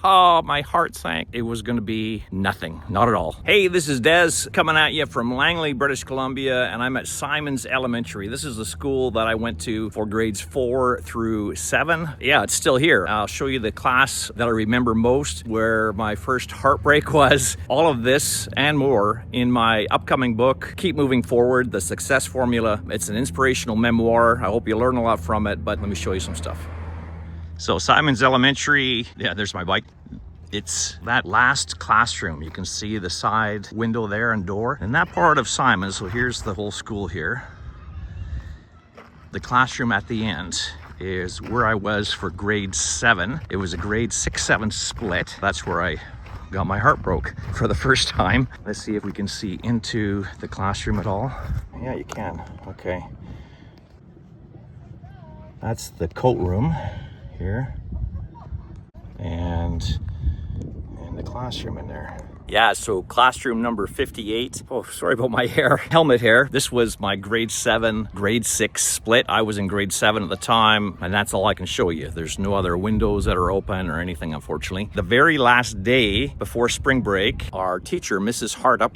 Oh, my heart sank. It was going to be nothing. Not at all. Hey, this is Des coming at you from Langley, British Columbia, and I'm at Simonds Elementary. This is the school that I went to for grades 4 through 7. Yeah, it's still here. I'll show you the class that I remember most, where my first heartbreak was. All of this and more in my upcoming book, Keep Moving Forward, The Success Formula. It's an inspirational memoir. I hope you learn a lot from it, but let me show you some stuff. So Simonds Elementary, yeah, there's my bike. It's that last classroom. You can see the side window there and door. And that part of Simonds, so here's the whole school here. The classroom at the end is where I was for grade 7. It was a grade 6-7 split. That's where I got my heart broke for the first time. Let's see if we can see into the classroom at all. Yeah, you can. Okay. That's the coat room here, and the classroom in there. Yeah, so classroom number 58. Oh, sorry about my hair. Helmet hair. This was my grade 7, grade 6 split. I was in grade 7 at the time, and that's all I can show you. There's no other windows that are open or anything, unfortunately. The very last day before spring break, our teacher, Mrs. Hartup,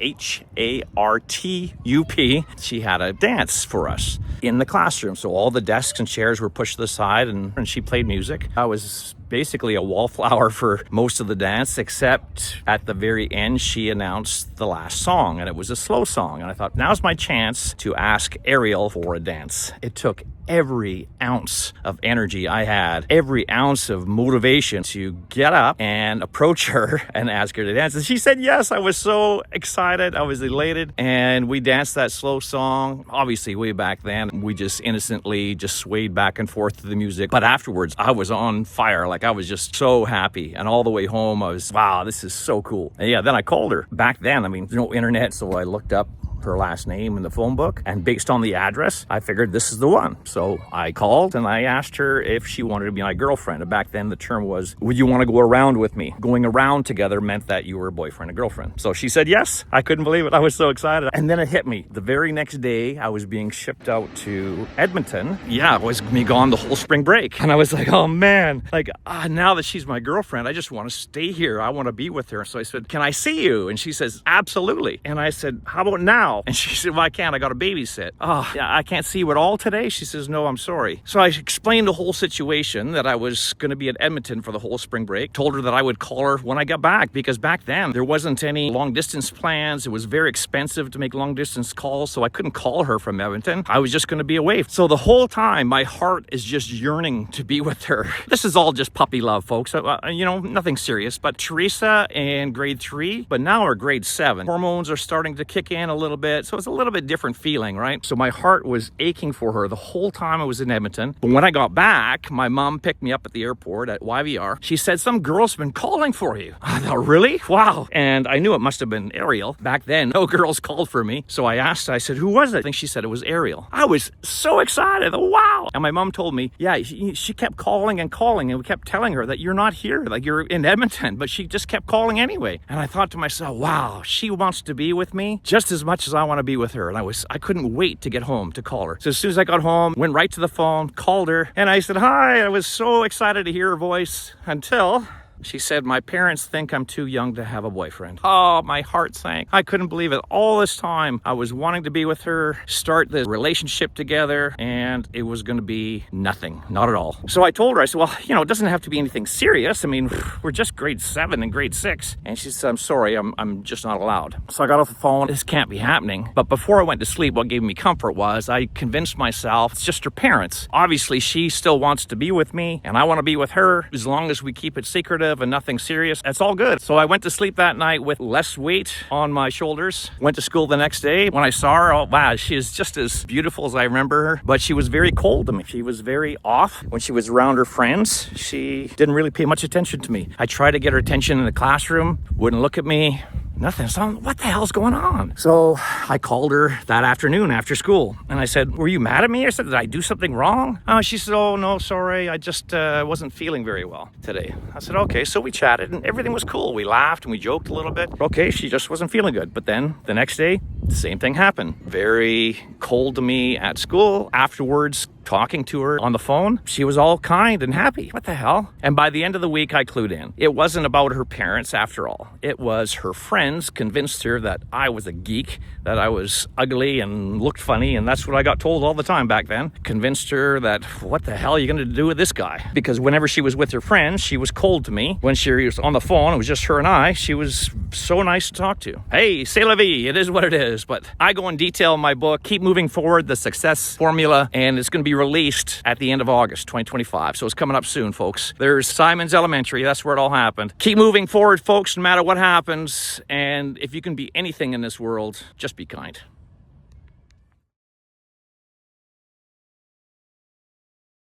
Hartup, she had a dance for us in the classroom. So all the desks and chairs were pushed to the side, and she played music. I was basically a wallflower for most of the dance, except at the very end, she announced the last song, and it was a slow song. And I thought, now's my chance to ask Ariel for a dance. It took every ounce of energy I had, every ounce of motivation to get up and approach her and ask her to dance. And she said yes. I was so excited. I was elated. And we danced that slow song. Obviously, way back then, we just innocently just swayed back and forth to the music. But afterwards, I was on fire. Like, I was just so happy. And all the way home, I was, wow, this is so cool. And yeah, then I called her. Back then, I mean, there's no internet, so I looked up her last name in the phone book, and based on the address, I figured this is the one. So I called and I asked her if she wanted to be my girlfriend. And back then the term was, would you want to go around with me? Going around together meant that you were a boyfriend and girlfriend. So she said yes. I couldn't believe it. I was so excited. And then it hit me. The very next day, I was being shipped out to Edmonton. Yeah, I was going to be gone the whole spring break. And I was like, oh man, like now that she's my girlfriend, I just want to stay here. I want to be with her. So I said, can I see you? And she says, absolutely. And I said, how about now? And she said, well, I can't. I got to babysit. Oh, yeah, I can't see you at all today? She says, no, I'm sorry. So I explained the whole situation, that I was going to be at Edmonton for the whole spring break. Told her that I would call her when I got back, because back then there wasn't any long distance plans. It was very expensive to make long distance calls, so I couldn't call her from Edmonton. I was just going to be away. So the whole time, my heart is just yearning to be with her. This is all just puppy love, folks. You know, nothing serious. But Teresa in grade 3, but now we're grade 7. Hormones are starting to kick in a little bit. So it's a little bit different feeling, right? So my heart was aching for her the whole time I was in Edmonton. But when I got back, my mom picked me up at the airport at YVR. She said, some girl's been calling for you. I thought, really? Wow. And I knew it must have been Ariel. Back then, no girls called for me. So I asked, I said, who was it? I think she said it was Ariel. I was so excited. Wow. And my mom told me, yeah, she kept calling and calling, and we kept telling her that you're not here, like you're in Edmonton, but she just kept calling anyway. And I thought to myself, wow, she wants to be with me just as much as I want to be with her. And I couldn't wait to get home to call her. So as soon as I got home, went right to the phone, called her, and I said, hi. I was so excited to hear her voice until she said, my parents think I'm too young to have a boyfriend. Oh, my heart sank. I couldn't believe it. All this time, I was wanting to be with her, start the relationship together, and it was going to be nothing. Not at all. So I told her, I said, well, you know, it doesn't have to be anything serious. I mean, we're just grade 7 and grade 6. And she said, I'm sorry, I'm just not allowed. So I got off the phone. This can't be happening. But before I went to sleep, what gave me comfort was I convinced myself it's just her parents. Obviously, she still wants to be with me, and I want to be with her. As long as we keep it secretive and nothing serious, that's all good. So I went to sleep that night with less weight on my shoulders. Went to school the next day. When I saw her, oh wow, she is just as beautiful as I remember her, but she was very cold to me. She was very off. When she was around her friends, she didn't really pay much attention to me. I tried to get her attention in the classroom, wouldn't look at me. Nothing. So what the hell's going on? So I called her that afternoon after school, and I said, were you mad at me? I said, did I do something wrong? She said, oh no, sorry, I just wasn't feeling very well today. I said, okay. So we chatted and everything was cool. We laughed and we joked a little bit. Okay, she just wasn't feeling good. But then the next day, Same thing happened. Very cold to me at school. Afterwards, talking to her on the phone, she was all kind and happy. What the hell? And by the end of the week, I clued in. It wasn't about her parents after all. It was her friends convinced her that I was a geek, that I was ugly and looked funny, and that's what I got told all the time back then. Convinced her that, what the hell are you going to do with this guy? Because whenever she was with her friends, she was cold to me. When she was on the phone, it was just her and I, she was so nice to talk to. Hey, c'est la vie, it is what it is. But I go in detail in my book, Keep Moving Forward, The Success Formula, and it's going to be released at the end of August 2025. So it's coming up soon, folks. There's Simonds Elementary. That's where it all happened. Keep moving forward, folks, no matter what happens. And if you can be anything in this world, just be kind.